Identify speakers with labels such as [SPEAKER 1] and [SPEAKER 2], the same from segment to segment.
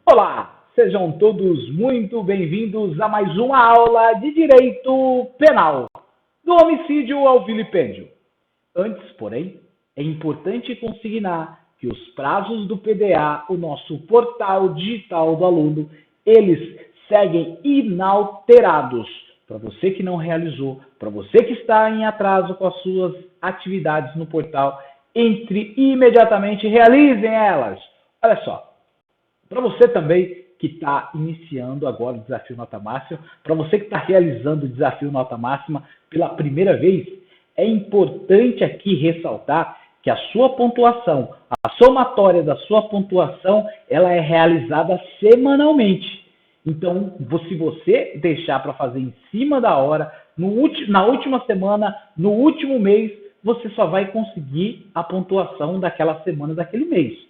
[SPEAKER 1] Olá, sejam todos muito bem-vindos a mais uma aula de Direito Penal, do homicídio ao vilipêndio. Antes, porém, é importante consignar que os prazos do PDA, o nosso portal digital do aluno, eles seguem inalterados. Para você que não realizou, para você que está em atraso com as suas atividades no portal, entre imediatamente e realizem elas. Olha só, para você também que está iniciando agora o Desafio Nota Máxima, para você que está realizando o Desafio Nota Máxima pela primeira vez, é importante aqui ressaltar que a sua pontuação, a somatória da sua pontuação, ela é realizada semanalmente. Então, se você deixar para fazer em cima da hora, na última semana, no último mês, você só vai conseguir a pontuação daquela semana, daquele mês.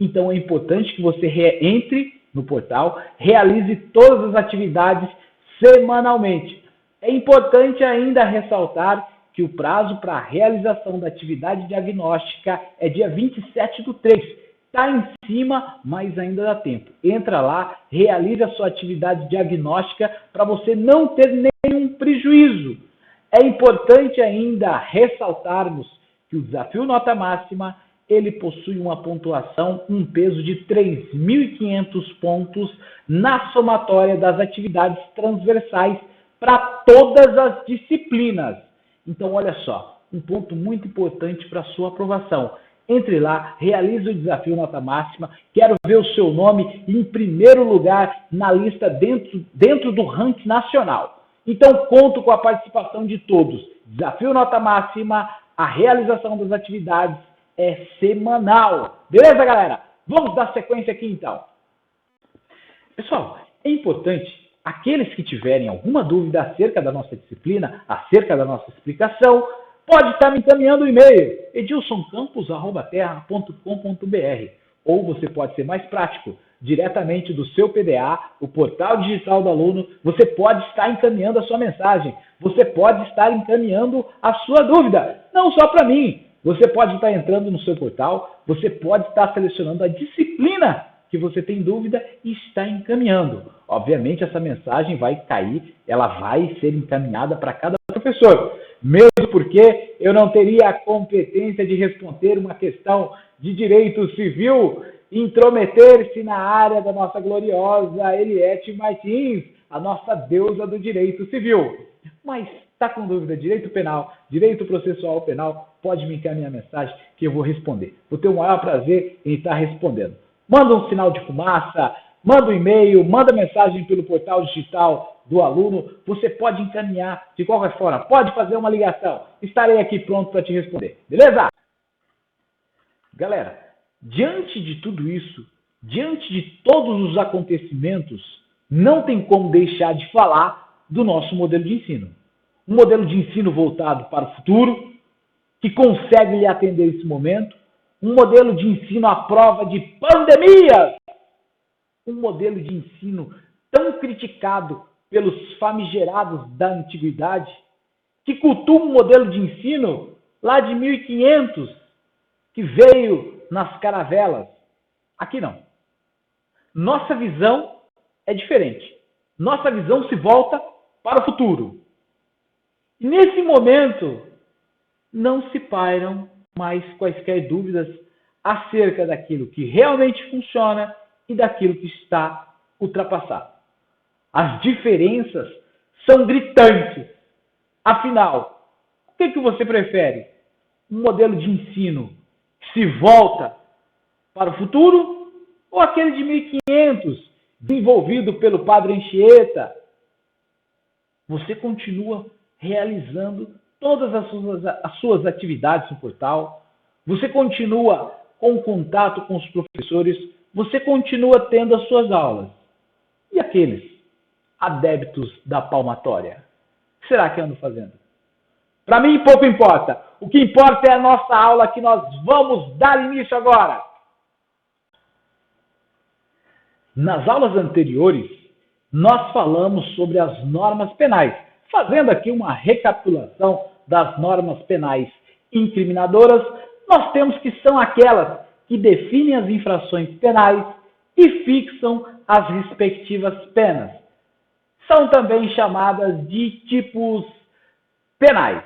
[SPEAKER 1] Então, é importante que você entre no portal, realize todas as atividades semanalmente. É importante ainda ressaltar que o prazo para a realização da atividade diagnóstica é dia 27/3. Está em cima, mas ainda dá tempo. Entra lá, realize a sua atividade diagnóstica para você não ter nenhum prejuízo. É importante ainda ressaltarmos que o Desafio Nota Máxima ele possui uma pontuação, um peso de 3.500 pontos na somatória das atividades transversais para todas as disciplinas. Então, olha só, um ponto muito importante para a sua aprovação. Entre lá, realize o Desafio Nota Máxima, quero ver o seu nome em primeiro lugar na lista dentro do ranking nacional. Então, conto com a participação de todos. Desafio Nota Máxima, a realização das atividades é semanal. Beleza, galera? Vamos dar sequência aqui, então. Pessoal, é importante, aqueles que tiverem alguma dúvida acerca da nossa disciplina, acerca da nossa explicação, pode estar me encaminhando o e-mail, edilsoncampos@terra.com.br, ou você pode ser mais prático, diretamente do seu PDA, o portal digital do aluno, você pode estar encaminhando a sua mensagem, você pode estar encaminhando a sua dúvida, não só para mim. Você pode estar entrando no seu portal, você pode estar selecionando a disciplina que você tem dúvida e está encaminhando. Obviamente, essa mensagem vai cair, ela vai ser encaminhada para cada professor. Mesmo porque eu não teria a competência de responder uma questão de direito civil, intrometer-se na área da nossa gloriosa Eliette Martins, a nossa deusa do direito civil. Mas está com dúvida, direito penal, direito processual penal, pode me encaminhar a mensagem que eu vou responder. Vou ter o maior prazer em estar respondendo. Manda um sinal de fumaça, manda um e-mail, manda mensagem pelo portal digital do aluno. Você pode encaminhar de qualquer forma, pode fazer uma ligação. Estarei aqui pronto para te responder. Beleza? Galera, diante de tudo isso, diante de todos os acontecimentos, não tem como deixar de falar do nosso modelo de ensino. Um modelo de ensino voltado para o futuro, que consegue lhe atender esse momento, um modelo de ensino à prova de pandemias, um modelo de ensino tão criticado pelos famigerados da antiguidade, que cultua um modelo de ensino lá de 1500, que veio nas caravelas. Aqui não. Nossa visão é diferente. Nossa visão se volta para o futuro. E nesse momento, não se pairam mais quaisquer dúvidas acerca daquilo que realmente funciona e daquilo que está ultrapassado. As diferenças são gritantes. Afinal, o que você prefere? Um modelo de ensino que se volta para o futuro ou aquele de 1500, desenvolvido pelo Padre Anchieta? Você continua realizando todas as suas atividades no portal, você continua com contato com os professores, você continua tendo as suas aulas. E aqueles adeptos da palmatória? O que será que andam fazendo? Para mim, pouco importa. O que importa é a nossa aula que nós vamos dar início agora. Nas aulas anteriores, nós falamos sobre as normas penais, fazendo aqui uma recapitulação das normas penais incriminadoras. Nós temos que são aquelas que definem as infrações penais e fixam as respectivas penas. São também chamadas de tipos penais.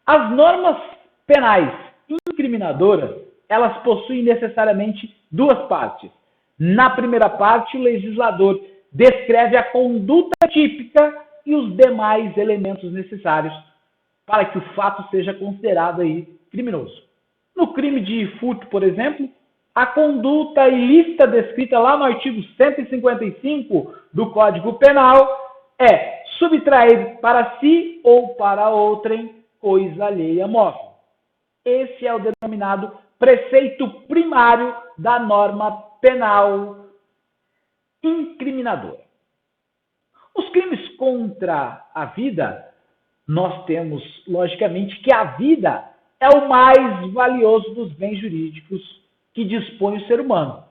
[SPEAKER 1] As normas penais incriminadoras, elas possuem necessariamente duas partes. Na primeira parte, o legislador descreve a conduta típica e os demais elementos necessários para que o fato seja considerado aí criminoso. No crime de furto, por exemplo, a conduta ilícita descrita lá no artigo 155 do Código Penal é subtrair para si ou para outrem coisa alheia móvel. Esse é o denominado preceito primário da norma penal incriminadora. Os crimes contra a vida, nós temos, logicamente, que a vida é o mais valioso dos bens jurídicos que dispõe o ser humano.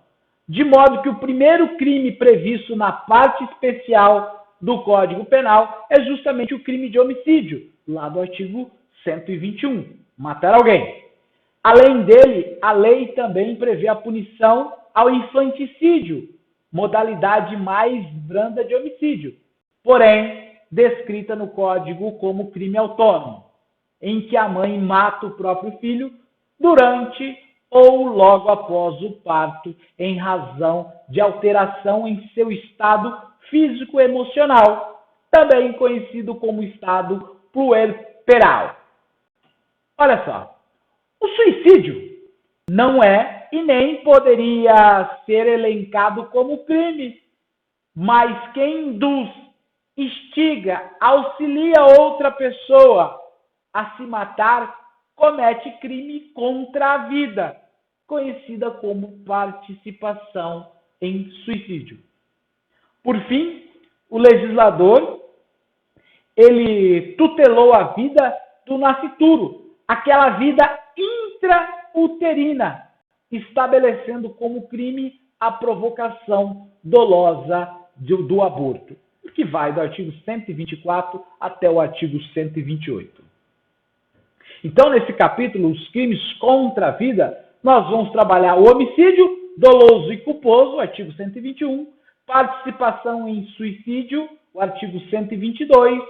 [SPEAKER 1] De modo que o primeiro crime previsto na parte especial do Código Penal é justamente o crime de homicídio, lá do artigo 121, matar alguém. Além dele, a lei também prevê a punição ao infanticídio, modalidade mais branda de homicídio, porém descrita no Código como crime autônomo, em que a mãe mata o próprio filho durante ou logo após o parto, em razão de alteração em seu estado físico-emocional, também conhecido como estado puerperal. Olha só, o suicídio não é e nem poderia ser elencado como crime, mas quem induz, instiga, auxilia outra pessoa a se matar comete crime contra a vida, conhecida como participação em suicídio. Por fim, o legislador, ele tutelou a vida do nascituro, aquela vida intrauterina, estabelecendo como crime a provocação dolosa do aborto, que vai do artigo 124 até o artigo 128. Então, nesse capítulo, os crimes contra a vida, nós vamos trabalhar o homicídio doloso e culposo, artigo 121, participação em suicídio, o artigo 122,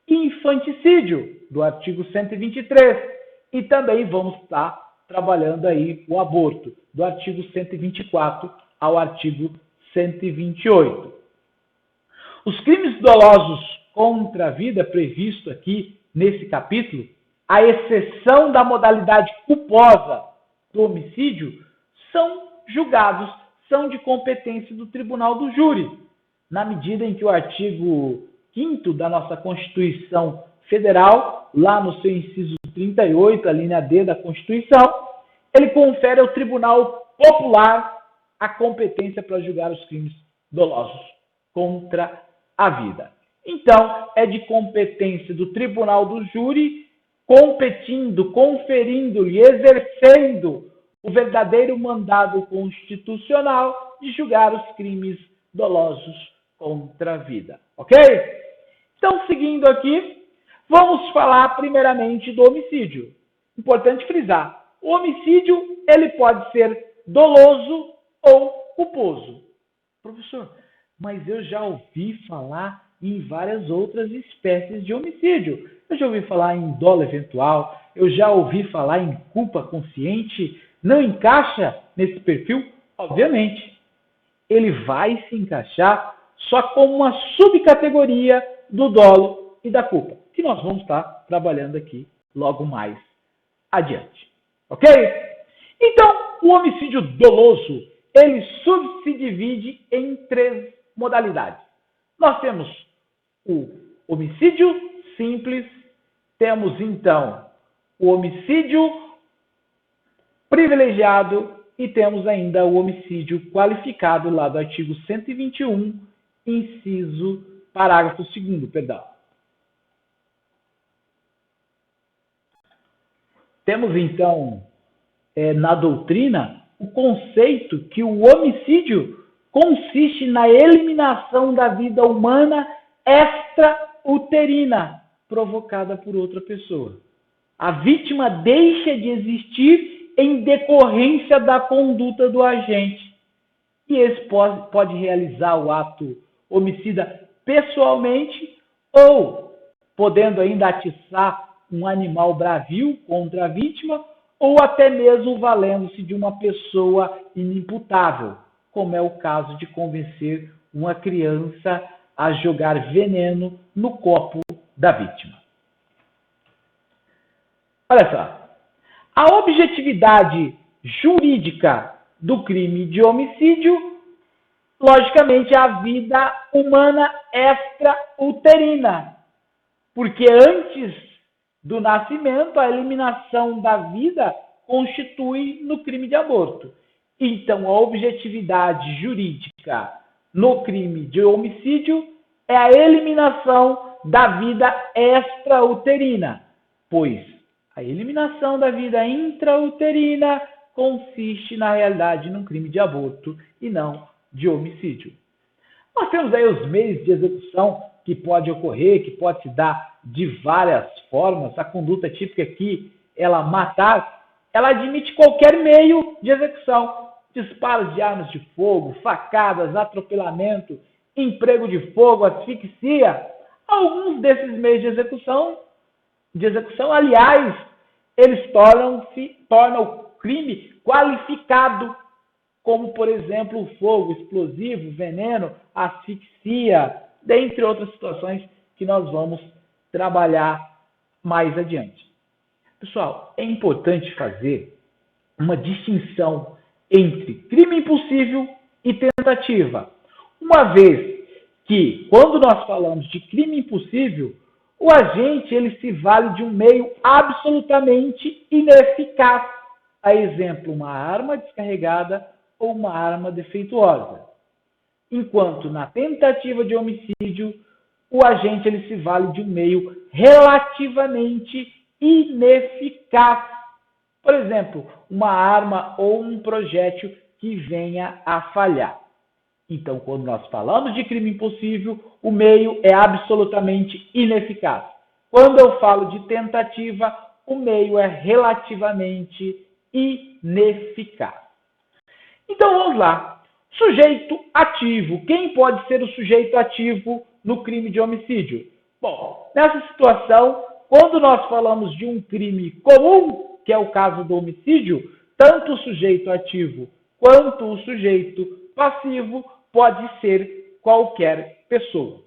[SPEAKER 1] e infanticídio, do artigo 123. E também vamos estar trabalhando aí o aborto, do artigo 124 ao artigo 128. Os crimes dolosos contra a vida previsto aqui nesse capítulo, à exceção da modalidade culposa do homicídio, são julgados, são de competência do Tribunal do Júri, na medida em que o artigo 5º da nossa Constituição Federal, lá no seu inciso 38, a linha D da Constituição, ele confere ao Tribunal Popular a competência para julgar os crimes dolosos contra a vida. Então, é de competência do Tribunal do Júri, competindo, conferindo e exercendo o verdadeiro mandado constitucional de julgar os crimes dolosos contra a vida. Ok? Então, seguindo aqui, vamos falar primeiramente do homicídio. Importante frisar, o homicídio ele pode ser doloso ou culposo. Professor, mas eu já ouvi falar em várias outras espécies de homicídio. Eu já ouvi falar em dolo eventual, eu já ouvi falar em culpa consciente. Não encaixa nesse perfil? Obviamente. Ele vai se encaixar só como uma subcategoria do dolo e da culpa, que nós vamos estar trabalhando aqui logo mais adiante. Ok? Então, o homicídio doloso, ele se divide em 3 modalidades. Nós temos o homicídio simples, temos então o homicídio privilegiado e temos ainda o homicídio qualificado lá do artigo 121, inciso, parágrafo 2º, perdão. Temos então, na doutrina, o conceito que o homicídio consiste na eliminação da vida humana extrauterina provocada por outra pessoa. A vítima deixa de existir em decorrência da conduta do agente. e esse pode realizar o ato homicida pessoalmente ou podendo ainda atiçar um animal bravio contra a vítima ou até mesmo valendo-se de uma pessoa inimputável, como é o caso de convencer uma criança a jogar veneno no copo da vítima. Olha só, a objetividade jurídica do crime de homicídio, logicamente, é a vida humana extrauterina, porque antes do nascimento, a eliminação da vida constitui no crime de aborto. Então, a objetividade jurídica no crime de homicídio é a eliminação da vida extrauterina, pois a eliminação da vida intrauterina consiste, na realidade, num crime de aborto e não de homicídio. Nós temos aí os meios de execução que pode ocorrer, que pode se dar de várias formas. A conduta típica aqui, ela matar, ela admite qualquer meio de execução. Disparos de armas de fogo, facadas, atropelamento, emprego de fogo, asfixia. Alguns desses meios de execução, aliás, eles tornam o crime qualificado, como, por exemplo, o fogo, explosivo, veneno, asfixia, dentre outras situações que nós vamos trabalhar mais adiante. Pessoal, é importante fazer uma distinção entre crime impossível e tentativa. Uma vez que, quando nós falamos de crime impossível, o agente ele se vale de um meio absolutamente ineficaz. A exemplo, uma arma descarregada ou uma arma defeituosa. Enquanto na tentativa de homicídio, o agente ele se vale de um meio relativamente ineficaz. Por exemplo, uma arma ou um projétil que venha a falhar. Então, quando nós falamos de crime impossível, o meio é absolutamente ineficaz. Quando eu falo de tentativa, o meio é relativamente ineficaz. Então, vamos lá. Sujeito ativo. Quem pode ser o sujeito ativo no crime de homicídio? Bom, nessa situação, quando nós falamos de um crime comum, que é o caso do homicídio, tanto o sujeito ativo quanto o sujeito passivo pode ser qualquer pessoa.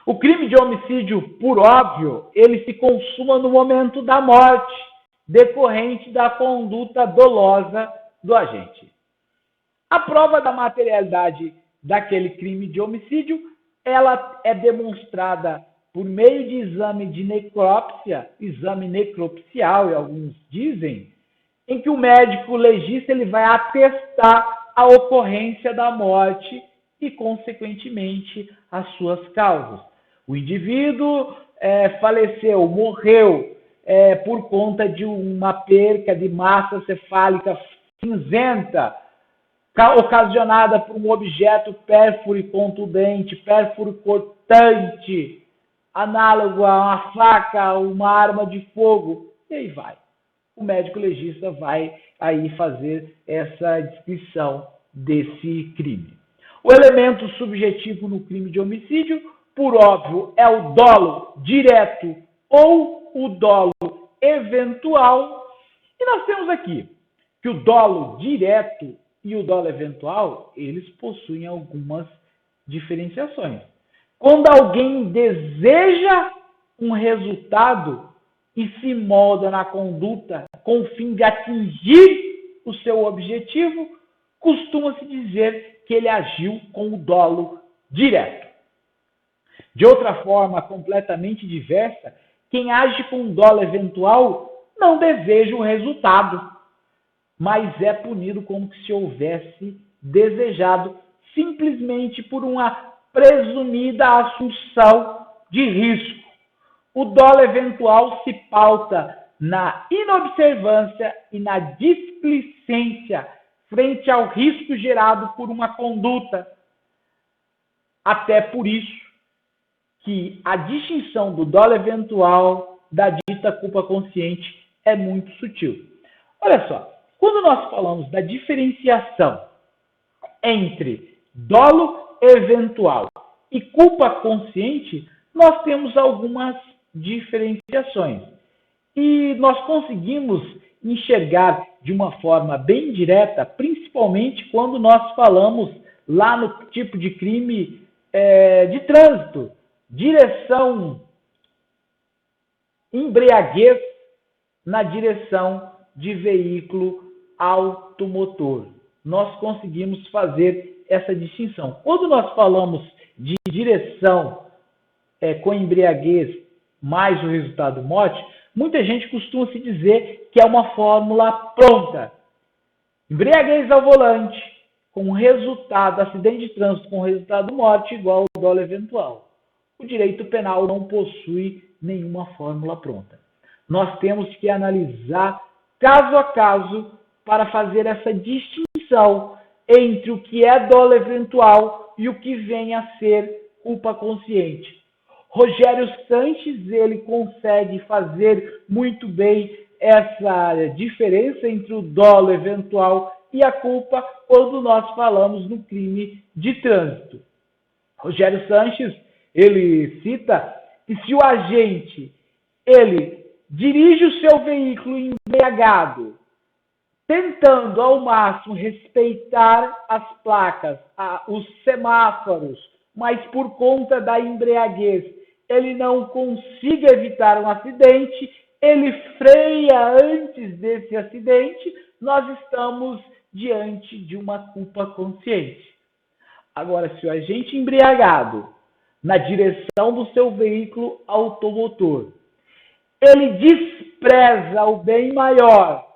[SPEAKER 1] O crime de homicídio, por óbvio, ele se consuma no momento da morte, decorrente da conduta dolosa do agente. A prova da materialidade daquele crime de homicídio, ela é demonstrada por meio de exame de necrópsia, exame necropsial, e alguns dizem, em que o médico legista ele vai atestar a ocorrência da morte e, consequentemente, as suas causas. O indivíduo faleceu, morreu por conta de uma perca de massa cefálica cinzenta, ocasionada por um objeto pérfuro e contundente, pérfuro cortante, análogo a uma faca, uma arma de fogo, e aí vai. O médico legista vai aí fazer essa descrição desse crime. O elemento subjetivo no crime de homicídio, por óbvio, é o dolo direto ou o dolo eventual. E nós temos aqui que o dolo direto e o dolo eventual, eles possuem algumas diferenciações. Quando alguém deseja um resultado e se molda na conduta com o fim de atingir o seu objetivo, costuma-se dizer que ele agiu com o dolo direto. De outra forma, completamente diversa, quem age com um dolo eventual não deseja o resultado, mas é punido como se houvesse desejado, simplesmente por uma presumida assunção de risco. O dolo eventual se pauta na inobservância e na displicência frente ao risco gerado por uma conduta. Até por isso que a distinção do dolo eventual da dita culpa consciente é muito sutil. Olha só, quando nós falamos da diferenciação entre dolo eventual e culpa consciente, nós temos algumas diferenciações. E nós conseguimos enxergar de uma forma bem direta, principalmente quando nós falamos lá no tipo de crime de trânsito, direção embriaguez na direção de veículo automotor. Nós conseguimos fazer essa distinção. Quando nós falamos de direção com embriaguez mais o resultado morte, muita gente costuma se dizer que é uma fórmula pronta. Embriaguez ao volante com resultado, acidente de trânsito com resultado morte igual ao dolo eventual. O direito penal não possui nenhuma fórmula pronta. Nós temos que analisar caso a caso para fazer essa distinção entre o que é dolo eventual e o que vem a ser culpa consciente. Rogério Sanches, ele consegue fazer muito bem essa diferença entre o dolo eventual e a culpa quando nós falamos no crime de trânsito. Rogério Sanches, ele cita que se o agente, ele dirige o seu veículo embriagado, tentando ao máximo respeitar as placas, os semáforos, mas por conta da embriaguez, ele não consiga evitar um acidente, ele freia antes desse acidente, nós estamos diante de uma culpa consciente. Agora, se o agente embriagado, na direção do seu veículo automotor, ele despreza o bem maior,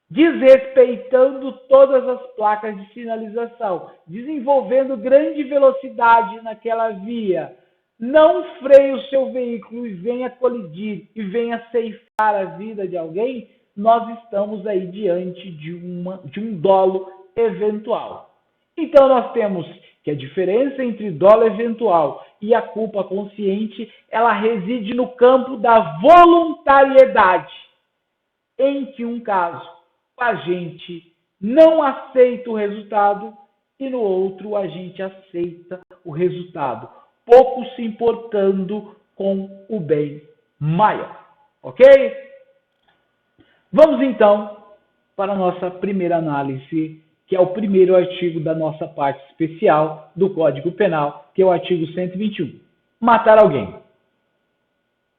[SPEAKER 1] desrespeitando todas as placas de sinalização, desenvolvendo grande velocidade naquela via, não freia o seu veículo e venha colidir e venha ceifar a vida de alguém, nós estamos aí diante de um dolo eventual. Então nós temos que a diferença entre dolo eventual e a culpa consciente, ela reside no campo da voluntariedade, em que um caso o agente não aceita o resultado e no outro o agente aceita o resultado, pouco se importando com o bem maior. Ok? Vamos então para a nossa primeira análise, que é o primeiro artigo da nossa parte especial do Código Penal, que é o artigo 121. Matar alguém.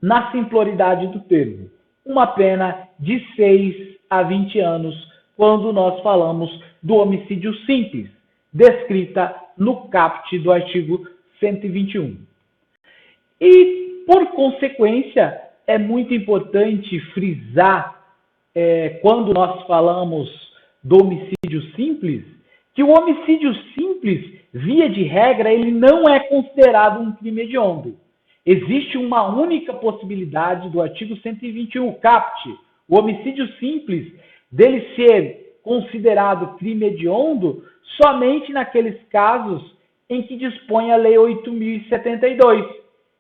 [SPEAKER 1] Na simploriedade do termo, uma pena de 6 a 20 anos, quando nós falamos do homicídio simples, descrita no caput do artigo 121. E, por consequência, é muito importante frisar, quando nós falamos do homicídio simples, que o homicídio simples, via de regra, ele não é considerado um crime hediondo. Existe uma única possibilidade do artigo 121, caput, o homicídio simples, dele ser considerado crime hediondo somente naqueles casos em que dispõe a Lei 8.072,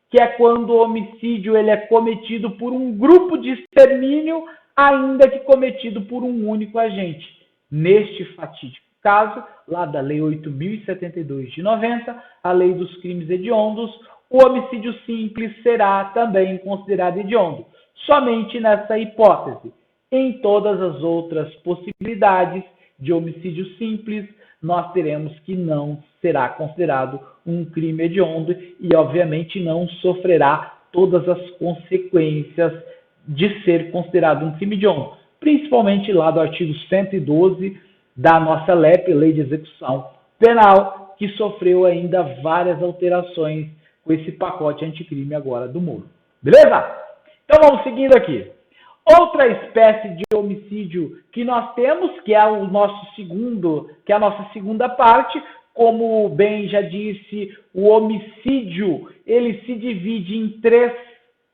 [SPEAKER 1] que é quando o homicídio ele é cometido por um grupo de extermínio, ainda que cometido por um único agente. Neste fatídico caso, lá da Lei 8.072 de 90, a Lei dos Crimes Hediondos, o homicídio simples será também considerado hediondo. Somente nessa hipótese. Em todas as outras possibilidades de homicídio simples, nós teremos que não será considerado um crime hediondo e, obviamente, não sofrerá todas as consequências de ser considerado um crime hediondo, principalmente lá do artigo 112 da nossa LEP, Lei de Execução Penal, que sofreu ainda várias alterações com esse pacote anticrime agora do Moro. Beleza? Então vamos seguindo aqui. Outra espécie de homicídio que nós temos, que é a nossa segunda parte, como bem já disse, o homicídio, ele se divide em 3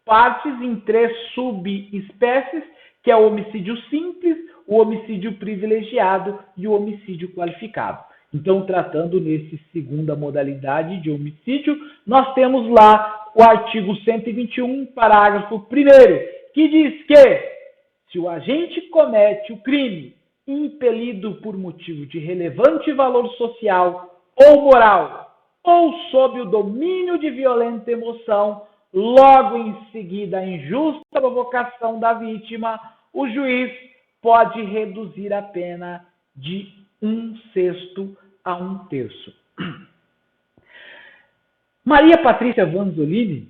[SPEAKER 1] partes, em 3 subespécies, que é o homicídio simples, o homicídio privilegiado e o homicídio qualificado. Então, tratando nesse segunda modalidade de homicídio, nós temos lá o artigo 121, parágrafo 1º, que diz que se o agente comete o crime impelido por motivo de relevante valor social ou moral, ou sob o domínio de violenta emoção, logo em seguida a injusta provocação da vítima, o juiz pode reduzir a pena de 1/6 a 1/3. Maria Patrícia Vanzolini,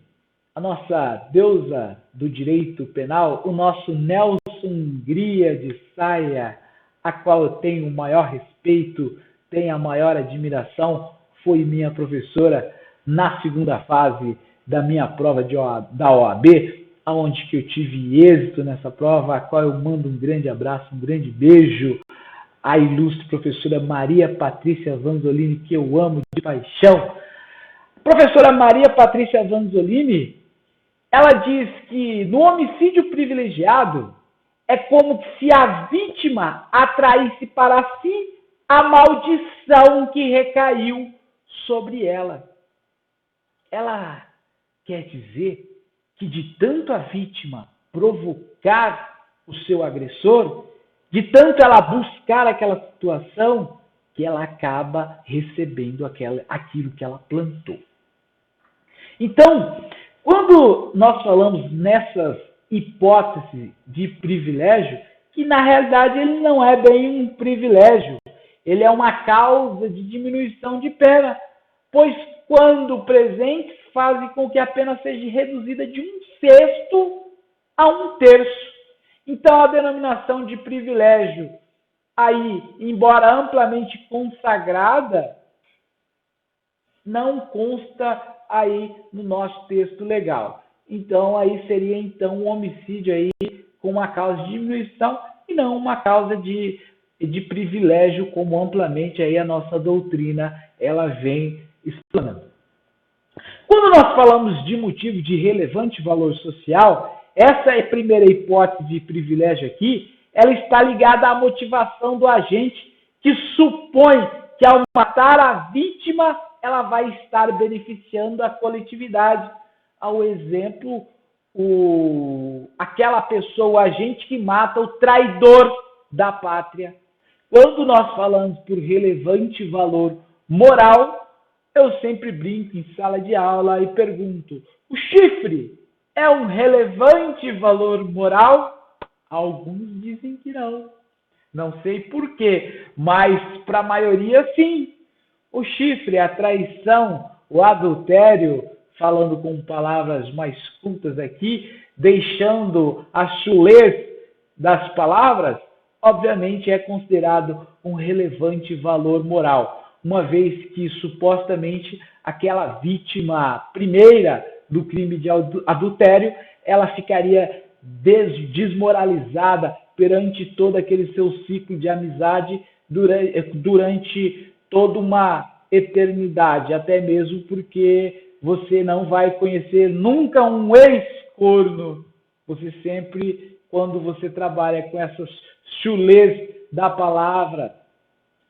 [SPEAKER 1] a nossa deusa do direito penal, o nosso Nelson Hungria de saia, a qual eu tenho o maior respeito, tenho a maior admiração, foi minha professora na segunda fase da minha prova da OAB, onde que eu tive êxito nessa prova, a qual eu mando um grande abraço, um grande beijo à ilustre professora Maria Patrícia Vanzolini, que eu amo de paixão. Professora Maria Patrícia Vanzolini, ela diz que no homicídio privilegiado é como se a vítima atraísse para si a maldição que recaiu sobre ela. Ela quer dizer que de tanto a vítima provocar o seu agressor, de tanto ela buscar aquela situação, que ela acaba recebendo aquilo que ela plantou. Então, quando nós falamos nessas hipóteses de privilégio, que na realidade ele não é bem um privilégio, ele é uma causa de diminuição de pena, pois quando presentes fazem com que a pena seja reduzida de 1/6 a 1/3. Então a denominação de privilégio aí, embora amplamente consagrada, não consta aí no nosso texto legal. Então aí seria um homicídio aí com uma causa de diminuição e não uma causa de privilégio, como amplamente aí a nossa doutrina ela vem explanando. Quando nós falamos de motivo de relevante valor social, essa é a primeira hipótese de privilégio aqui, ela está ligada à motivação do agente que supõe que ao matar a vítima, ela vai estar beneficiando a coletividade. Ao exemplo, aquela pessoa, o agente que mata o traidor da pátria. Quando nós falamos por relevante valor moral, eu sempre brinco em sala de aula e pergunto: o chifre é um relevante valor moral? Alguns dizem que não. Não sei por quê, mas para a maioria sim. O chifre, a traição, o adultério, falando com palavras mais cultas aqui, deixando a chulez das palavras, obviamente é considerado um relevante valor moral, uma vez que supostamente aquela vítima primeira do crime de adultério, ela ficaria desmoralizada perante todo aquele seu ciclo de amizade durante toda uma eternidade, até mesmo porque você não vai conhecer nunca um ex-corno. Você sempre, quando você trabalha com essas chulés da palavra,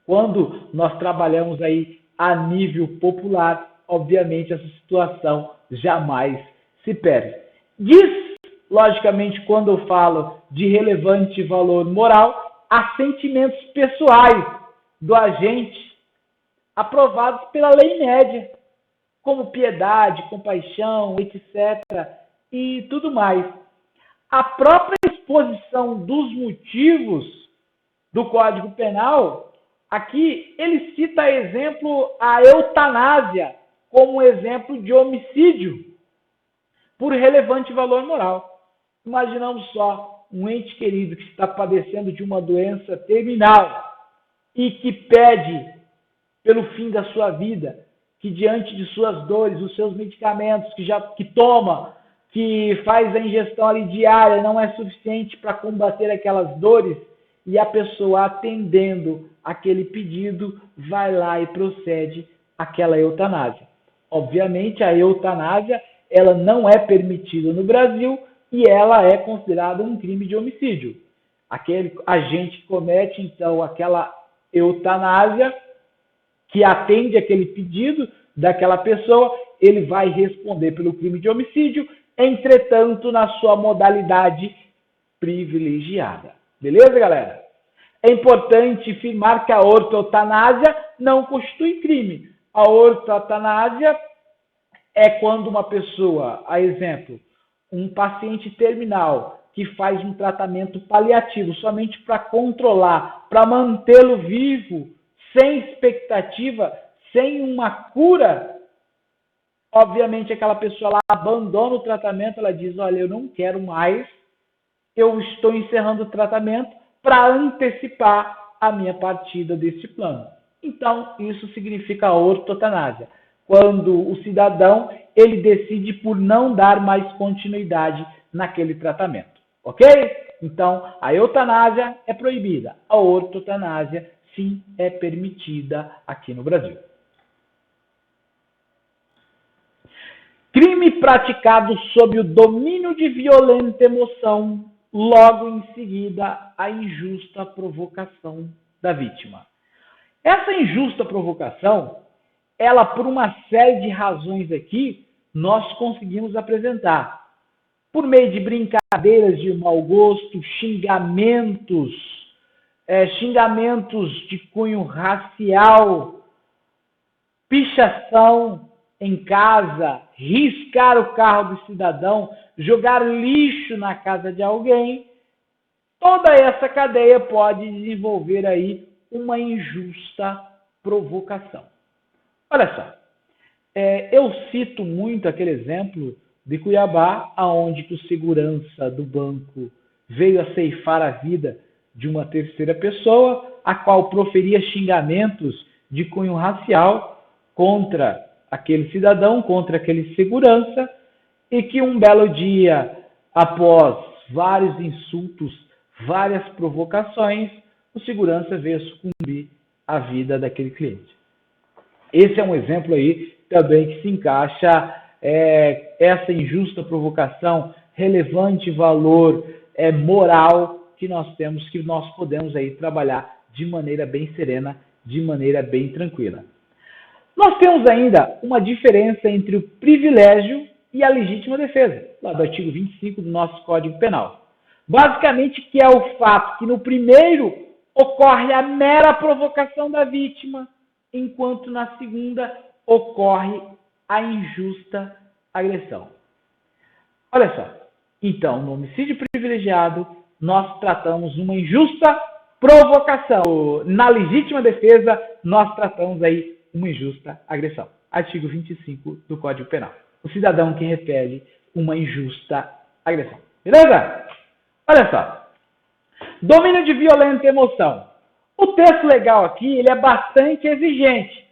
[SPEAKER 1] quando nós trabalhamos aí a nível popular, obviamente essa situação jamais se perde. Diz, logicamente, quando eu falo de relevante valor moral, há sentimentos pessoais do agente aprovados pela lei média, como piedade, compaixão, etc. e tudo mais. A própria exposição dos motivos do Código Penal, aqui ele cita exemplo a eutanásia como exemplo de homicídio por relevante valor moral. Imaginamos só um ente querido que está padecendo de uma doença terminal e que pede pelo fim da sua vida, que diante de suas dores, os seus medicamentos que toma, que faz a ingestão ali diária, não é suficiente para combater aquelas dores, e a pessoa, atendendo aquele pedido, vai lá e procede àquela eutanásia. Obviamente, a eutanásia ela não é permitida no Brasil e ela é considerada um crime de homicídio. Aquele agente que comete, então, aquela eutanásia, que atende aquele pedido daquela pessoa, ele vai responder pelo crime de homicídio, entretanto, na sua modalidade privilegiada. Beleza, galera? É importante afirmar que a ortotanásia não constitui crime. A ortotanásia é quando uma pessoa, a exemplo, um paciente terminal que faz um tratamento paliativo somente para controlar, para mantê-lo vivo, sem expectativa, sem uma cura, obviamente aquela pessoa lá abandona o tratamento, ela diz, olha, eu não quero mais, eu estou encerrando o tratamento para antecipar a minha partida deste plano. Então, isso significa ortotanásia, quando o cidadão ele decide por não dar mais continuidade naquele tratamento, ok? Então, a eutanásia é proibida, a ortotanásia sim é permitida aqui no Brasil. Crime praticado sob o domínio de violenta emoção, logo em seguida a injusta provocação da vítima. Essa injusta provocação, ela por uma série de razões aqui, nós conseguimos apresentar. Por meio de brincadeiras de mau gosto, xingamentos de cunho racial, pichação em casa, riscar o carro do cidadão, jogar lixo na casa de alguém, toda essa cadeia pode desenvolver aí uma injusta provocação. Olha só, eu cito muito aquele exemplo de Cuiabá, aonde que o segurança do banco veio a ceifar a vida de uma terceira pessoa, a qual proferia xingamentos de cunho racial contra aquele cidadão, contra aquele segurança, e que um belo dia, após vários insultos, várias provocações, o segurança veio a sucumbir à vida daquele cliente. Esse é um exemplo aí também que se encaixa essa injusta provocação, relevante valor moral que nós temos, que nós podemos aí trabalhar de maneira bem serena, de maneira bem tranquila. Nós temos ainda uma diferença entre o privilégio e a legítima defesa, lá do artigo 25 do nosso Código Penal. Basicamente, que é o fato que no primeiro ocorre a mera provocação da vítima, enquanto na segunda ocorre a injusta agressão. Olha só, então, no homicídio privilegiado, nós tratamos uma injusta provocação. Na legítima defesa, nós tratamos aí uma injusta agressão. Artigo 25 do Código Penal. O cidadão que repele uma injusta agressão. Beleza? Olha só. Domínio de violenta emoção. O texto legal aqui ele é bastante exigente,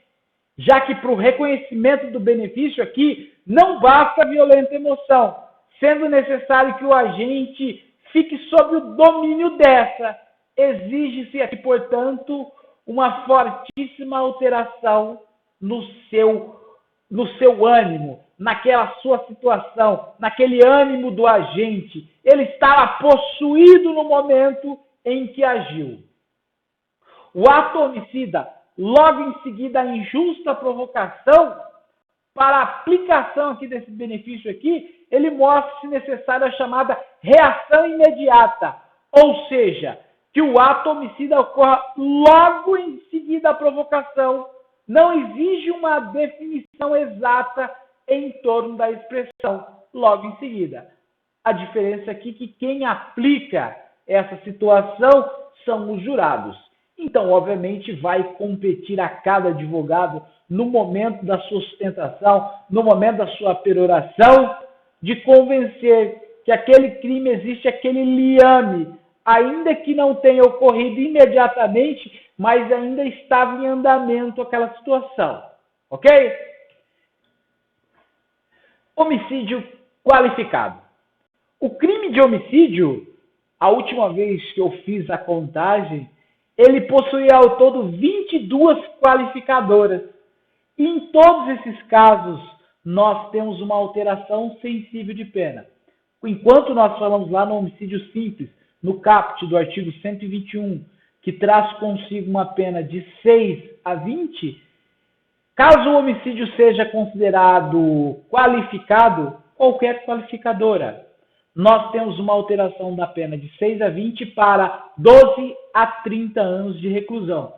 [SPEAKER 1] já que para o reconhecimento do benefício aqui não basta a violenta emoção, sendo necessário que o agente fique sob o domínio dessa. Exige-se aqui, portanto, uma fortíssima alteração no seu ânimo, naquela sua situação, naquele ânimo do agente. Ele estava possuído no momento em que agiu. O ato homicida, logo em seguida a injusta provocação, para a aplicação aqui desse benefício aqui, ele mostra-se necessária a chamada reação imediata, ou seja, que o ato homicida ocorra logo em seguida à provocação. Não exige uma definição exata em torno da expressão logo em seguida. A diferença aqui é que quem aplica essa situação são os jurados. Então, obviamente, vai competir a cada advogado no momento da sua sustentação, no momento da sua peroração, de convencer que aquele crime existe, aquele liame, ainda que não tenha ocorrido imediatamente, mas ainda estava em andamento aquela situação. Ok? Homicídio qualificado. O crime de homicídio, a última vez que eu fiz a contagem, ele possuía ao todo 22 qualificadoras. E em todos esses casos, nós temos uma alteração sensível de pena. Enquanto nós falamos lá no homicídio simples, no caput do artigo 121, que traz consigo uma pena de 6 a 20, caso o homicídio seja considerado qualificado, qualquer qualificadora nós temos uma alteração da pena de 6 a 20 para 12 a 30 anos de reclusão.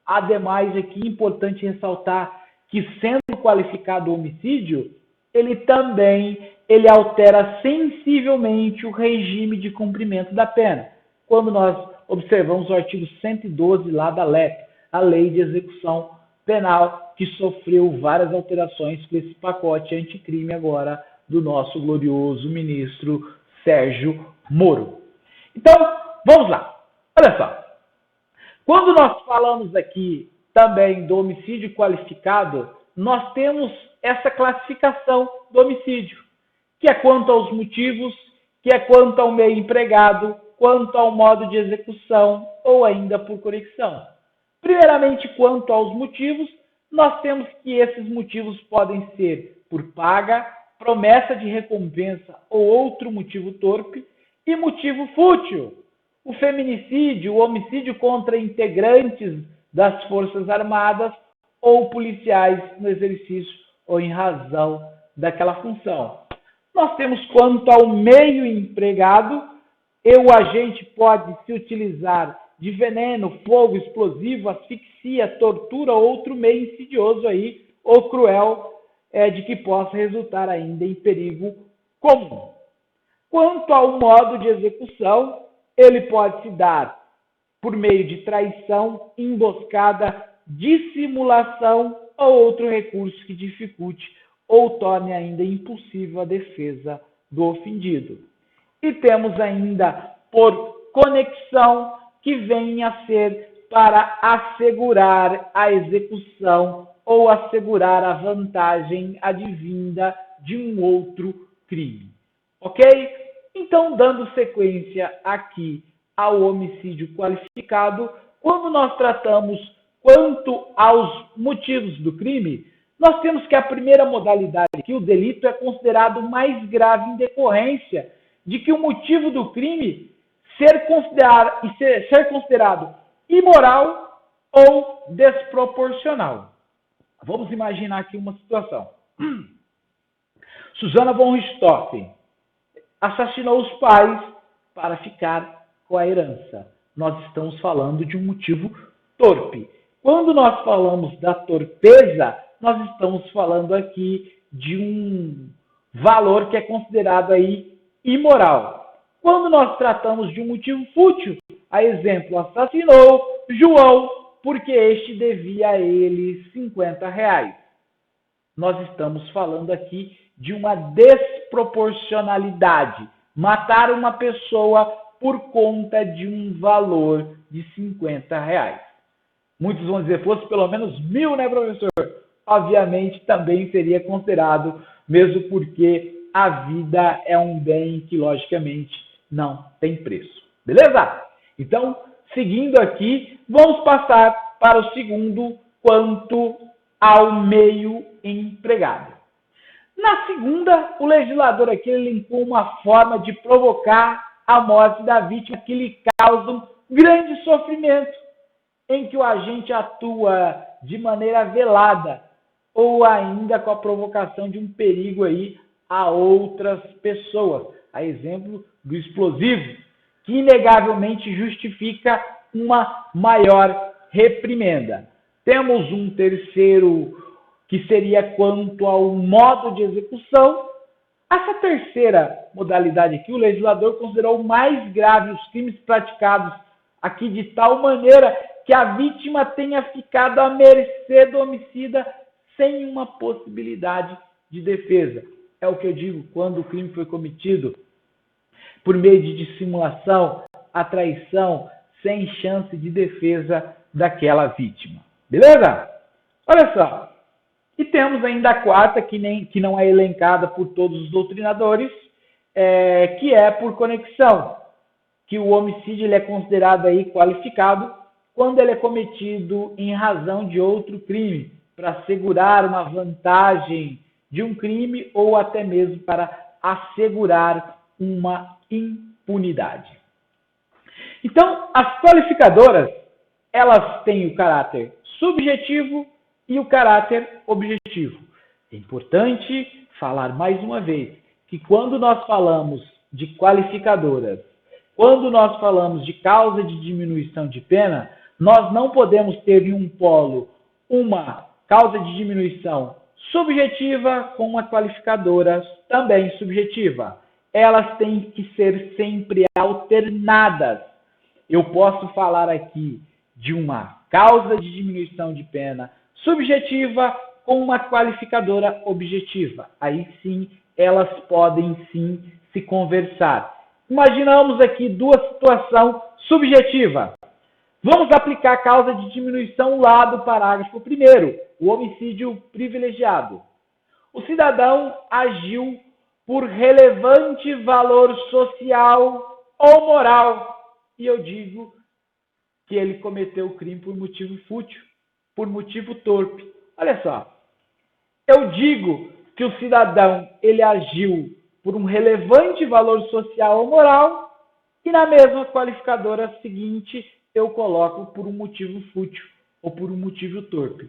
[SPEAKER 1] Ademais, aqui é importante ressaltar que, sendo qualificado o homicídio, ele altera sensivelmente o regime de cumprimento da pena. Quando nós observamos o artigo 112 lá da LEP, a Lei de Execução Penal, que sofreu várias alterações com esse pacote anticrime agora do nosso glorioso ministro Sérgio Moro. Então, vamos lá. Olha só. Quando nós falamos aqui também do homicídio qualificado, nós temos essa classificação do homicídio, que é quanto aos motivos, que é quanto ao meio empregado, quanto ao modo de execução ou ainda por conexão. Primeiramente, quanto aos motivos, nós temos que esses motivos podem ser por paga, promessa de recompensa ou outro motivo torpe e motivo fútil. O feminicídio, o homicídio contra integrantes das Forças Armadas ou policiais no exercício ou em razão daquela função. Nós temos quanto ao meio empregado, o agente pode se utilizar de veneno, fogo, explosivo, asfixia, tortura ou outro meio insidioso aí, ou cruel, de que possa resultar ainda em perigo comum. Quanto ao modo de execução, ele pode se dar por meio de traição, emboscada, dissimulação ou outro recurso que dificulte ou torne ainda impossível a defesa do ofendido. E temos ainda por conexão, que vem a ser para assegurar a execução ou assegurar a vantagem advinda de um outro crime. Ok? Então, dando sequência aqui ao homicídio qualificado, quando nós tratamos quanto aos motivos do crime, nós temos que a primeira modalidade aqui, o delito, é considerado mais grave em decorrência de que o motivo do crime ser considerado imoral ou desproporcional. Vamos imaginar aqui uma situação. Susana von Richthofen assassinou os pais para ficar com a herança. Nós estamos falando de um motivo torpe. Quando nós falamos da torpeza, nós estamos falando aqui de um valor que é considerado aí imoral. Quando nós tratamos de um motivo fútil, a exemplo, assassinou João porque este devia a ele R$50. Nós estamos falando aqui de uma desproporcionalidade. Matar uma pessoa por conta de um valor de R$50. Muitos vão dizer, fosse pelo menos 1.000, né, professor? Obviamente também seria considerado, mesmo porque a vida é um bem que, logicamente, não tem preço. Beleza? Então, seguindo aqui, vamos passar para o segundo, quanto ao meio empregado. Na segunda, o legislador aqui elencou uma forma de provocar a morte da vítima que lhe causa um grande sofrimento, em que o agente atua de maneira velada ou ainda com a provocação de um perigo aí a outras pessoas. A exemplo do explosivo, que inegavelmente justifica uma maior reprimenda. Temos um terceiro, que seria quanto ao modo de execução. Essa terceira modalidade aqui, o legislador considerou mais grave os crimes praticados aqui de tal maneira que a vítima tenha ficado à mercê do homicida sem uma possibilidade de defesa. É o que eu digo, quando o crime foi cometido por meio de dissimulação, a traição, sem chance de defesa daquela vítima. Beleza? Olha só. E temos ainda a quarta, que não é elencada por todos os doutrinadores, que é por conexão, que o homicídio ele é considerado aí qualificado quando ele é cometido em razão de outro crime, para assegurar uma vantagem de um crime ou até mesmo para assegurar uma impunidade. Então, as qualificadoras, elas têm o caráter subjetivo e o caráter objetivo. É importante falar mais uma vez que quando nós falamos de qualificadoras. Quando nós falamos de causa de diminuição de pena, nós não podemos ter em um polo uma causa de diminuição subjetiva com uma qualificadora também subjetiva. Elas têm que ser sempre alternadas. Eu posso falar aqui de uma causa de diminuição de pena subjetiva com uma qualificadora objetiva. Aí sim, elas podem sim se conversar. Imaginamos aqui duas situações subjetivas. Vamos aplicar a causa de diminuição lá do parágrafo 1º, o homicídio privilegiado. O cidadão agiu por relevante valor social ou moral. E eu digo que ele cometeu o crime por motivo fútil, por motivo torpe. Olha só, eu digo que o cidadão ele agiu por um relevante valor social ou moral e na mesma qualificadora seguinte eu coloco por um motivo fútil ou por um motivo torpe.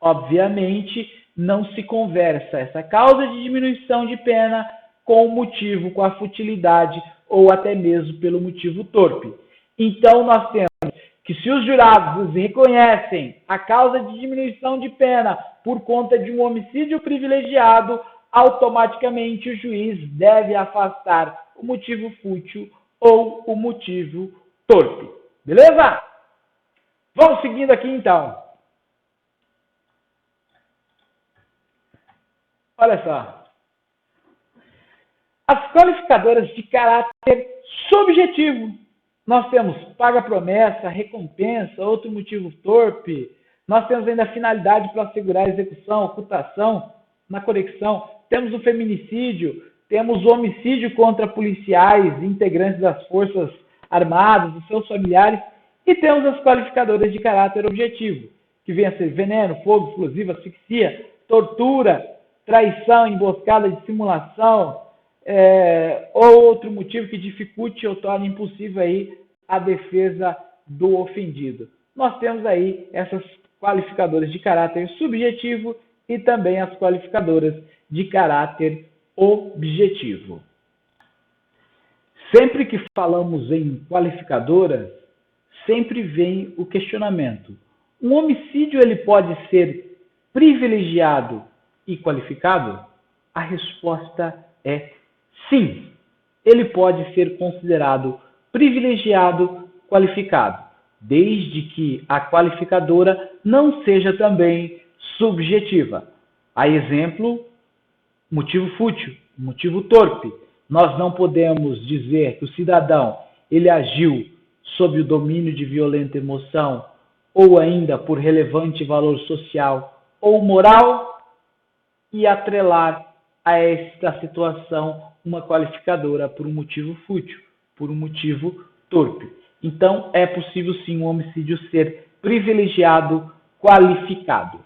[SPEAKER 1] Obviamente, não se conversa essa causa de diminuição de pena com o motivo, com a futilidade ou até mesmo pelo motivo torpe. Então, nós temos que se os jurados reconhecem a causa de diminuição de pena por conta de um homicídio privilegiado, automaticamente o juiz deve afastar o motivo fútil ou o motivo torpe. Beleza? Vamos seguindo aqui então. Olha só. As qualificadoras de caráter subjetivo. Nós temos paga-promessa, recompensa, outro motivo torpe. Nós temos ainda a finalidade para assegurar a execução, ocultação, na conexão. Temos o feminicídio, temos o homicídio contra policiais, integrantes das forças armadas, os seus familiares, e temos as qualificadoras de caráter objetivo, que vem a ser veneno, fogo, explosivo, asfixia, tortura, traição, emboscada, dissimulação, ou outro motivo que dificulte ou torne impossível aí a defesa do ofendido. Nós temos aí essas qualificadoras de caráter subjetivo e também as qualificadoras de caráter objetivo. Sempre que falamos em qualificadoras, sempre vem o questionamento. Um homicídio ele pode ser privilegiado e qualificado? A resposta é sim. Ele pode ser considerado privilegiado, qualificado, desde que a qualificadora não seja também subjetiva. A exemplo, motivo fútil, motivo torpe. Nós não podemos dizer que o cidadão ele agiu sob o domínio de violenta emoção ou ainda por relevante valor social ou moral e atrelar a esta situação uma qualificadora por um motivo fútil, por um motivo torpe. Então, é possível sim um homicídio ser privilegiado, qualificado.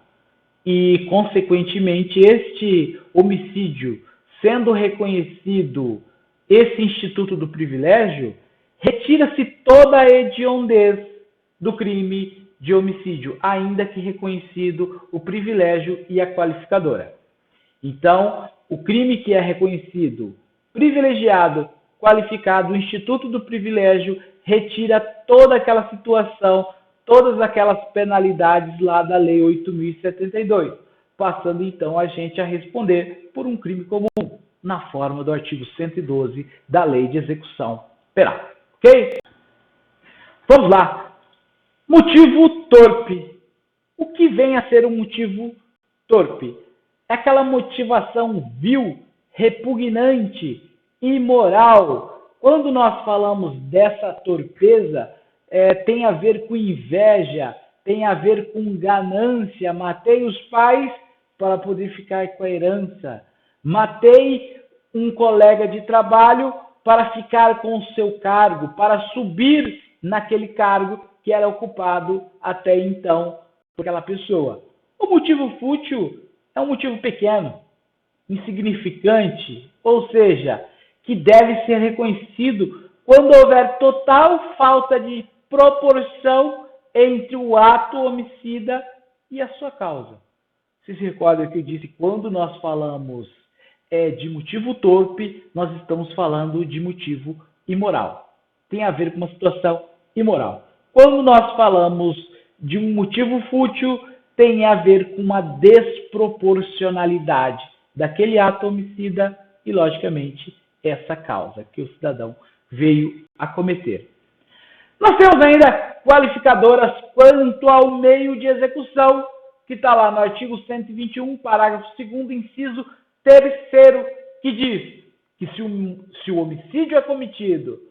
[SPEAKER 1] E, consequentemente, este homicídio, sendo reconhecido esse instituto do privilégio, retira-se toda a hediondez do crime de homicídio, ainda que reconhecido o privilégio e a qualificadora. Então, o crime que é reconhecido privilegiado, qualificado, o instituto do privilégio retira toda aquela situação, todas aquelas penalidades lá da Lei 8.072, passando então a gente a responder por um crime comum, na forma do artigo 112 da Lei de Execução Penal. Ok? Vamos lá. Motivo torpe. O que vem a ser um motivo torpe? É aquela motivação vil, repugnante, imoral. Quando nós falamos dessa torpeza, tem a ver com inveja, tem a ver com ganância. Matei os pais para poder ficar com a herança. Matei um colega de trabalho para ficar com o seu cargo, para subir naquele cargo que era ocupado até então por aquela pessoa. O motivo fútil é um motivo pequeno, insignificante, ou seja, que deve ser reconhecido quando houver total falta de proporção entre o ato homicida e a sua causa. Vocês se recordam que eu disse quando nós falamos é de motivo torpe, nós estamos falando de motivo imoral. Tem a ver com uma situação imoral. Quando nós falamos de um motivo fútil, tem a ver com uma desproporcionalidade daquele ato homicida e, logicamente, essa causa que o cidadão veio a cometer. Nós temos ainda qualificadoras quanto ao meio de execução, que está lá no artigo 121, parágrafo 2º, inciso 3º, que diz que se o homicídio é cometido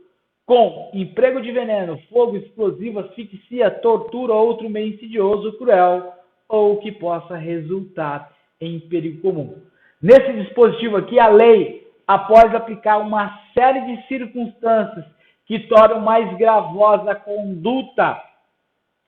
[SPEAKER 1] com emprego de veneno, fogo, explosivo, asfixia, tortura ou outro meio insidioso, cruel, ou que possa resultar em perigo comum. Nesse dispositivo aqui, a lei, após aplicar uma série de circunstâncias que tornam mais gravosa a conduta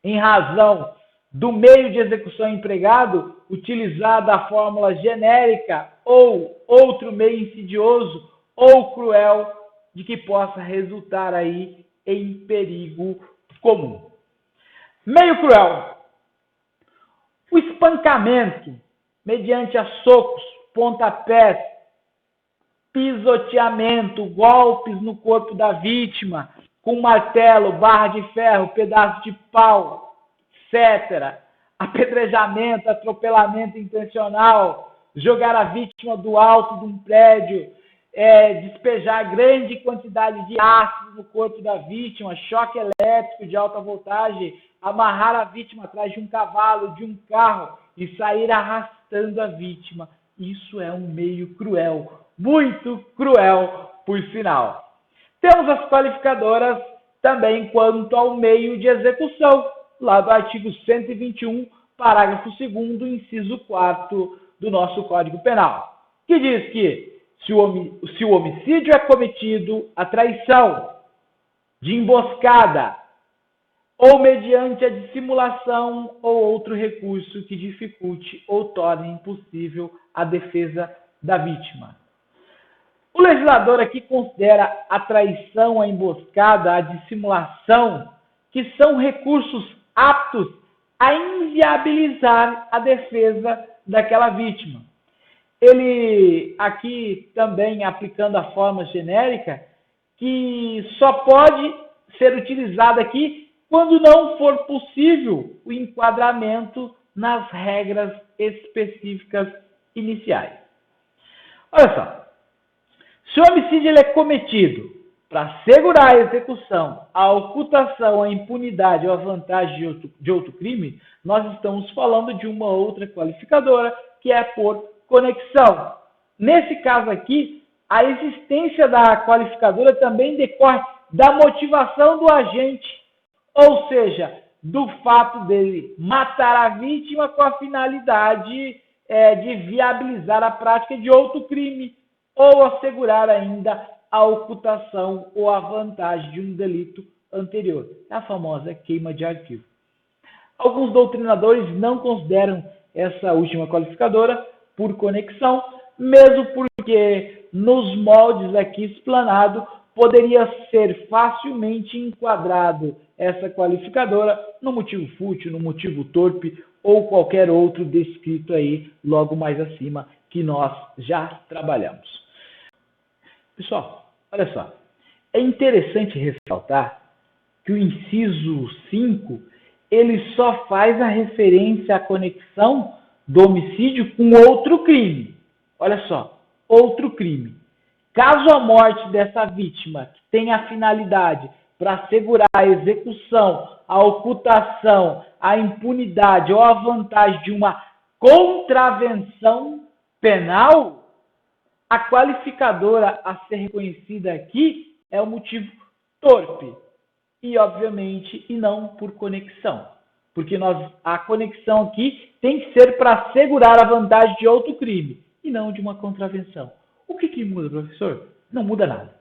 [SPEAKER 1] em razão do meio de execução empregado, utilizada a fórmula genérica ou outro meio insidioso ou cruel, de que possa resultar aí em perigo comum. Meio cruel. O espancamento, mediante a socos, pontapés, pisoteamento, golpes no corpo da vítima, com martelo, barra de ferro, pedaço de pau, etc. Apedrejamento, atropelamento intencional, jogar a vítima do alto de um prédio, despejar grande quantidade de ácido no corpo da vítima, choque elétrico de alta voltagem, amarrar a vítima atrás de um cavalo, de um carro e sair arrastando a vítima. Isso é um meio cruel, muito cruel, por sinal. Temos as qualificadoras também quanto ao meio de execução, lá do artigo 121, parágrafo 2º, inciso 4º do nosso Código Penal, que diz que se o homicídio é cometido a traição, de emboscada, ou mediante a dissimulação ou outro recurso que dificulte ou torne impossível a defesa da vítima. O legislador aqui considera a traição, a emboscada, a dissimulação, que são recursos aptos a inviabilizar a defesa daquela vítima. Ele aqui também aplicando a forma genérica, que só pode ser utilizada aqui quando não for possível o enquadramento nas regras específicas iniciais. Olha só, se o homicídio ele é cometido para assegurar a execução, a ocultação, a impunidade ou a vantagem de outro crime, nós estamos falando de uma outra qualificadora, que é por conexão. Nesse caso aqui, a existência da qualificadora também decorre da motivação do agente, ou seja, do fato dele matar a vítima com a finalidade de viabilizar a prática de outro crime, ou assegurar ainda a ocultação ou a vantagem de um delito anterior, a famosa queima de arquivo. Alguns doutrinadores não consideram essa última qualificadora por conexão, mesmo porque nos moldes aqui explanado poderia ser facilmente enquadrado essa qualificadora no motivo fútil, no motivo torpe ou qualquer outro descrito aí logo mais acima que nós já trabalhamos. Pessoal, olha só, é interessante ressaltar que o inciso 5 ele só faz a referência à conexão do homicídio com outro crime. Olha só, outro crime. Caso a morte dessa vítima que tenha a finalidade para assegurar a execução, a ocultação, a impunidade ou a vantagem de uma contravenção penal, a qualificadora a ser reconhecida aqui é o motivo torpe. E, obviamente, e não por conexão. Porque a conexão aqui tem que ser para assegurar a vantagem de outro crime e não de uma contravenção. O que muda, professor? Não muda nada.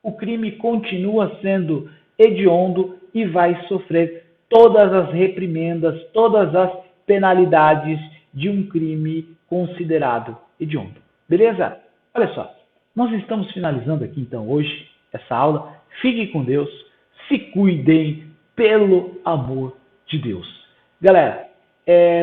[SPEAKER 1] O crime continua sendo hediondo e vai sofrer todas as reprimendas, todas as penalidades de um crime considerado hediondo. Beleza? Olha só, nós estamos finalizando aqui então hoje essa aula. Fiquem com Deus, se cuidem pelo amor de Deus. Galera,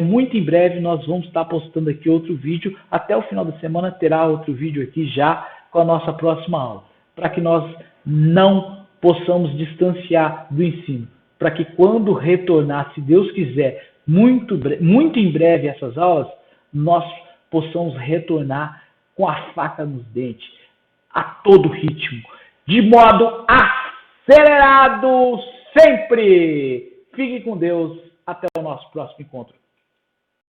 [SPEAKER 1] Muito em breve nós vamos estar postando aqui outro vídeo. Até o final da semana terá outro vídeo aqui já com a nossa próxima aula, para que nós não possamos distanciar do ensino, para que quando retornar, se Deus quiser, muito em breve essas aulas, nós possamos retornar com a faca nos dentes, a todo ritmo, de modo acelerado sempre. Fique com Deus. Até o nosso próximo encontro.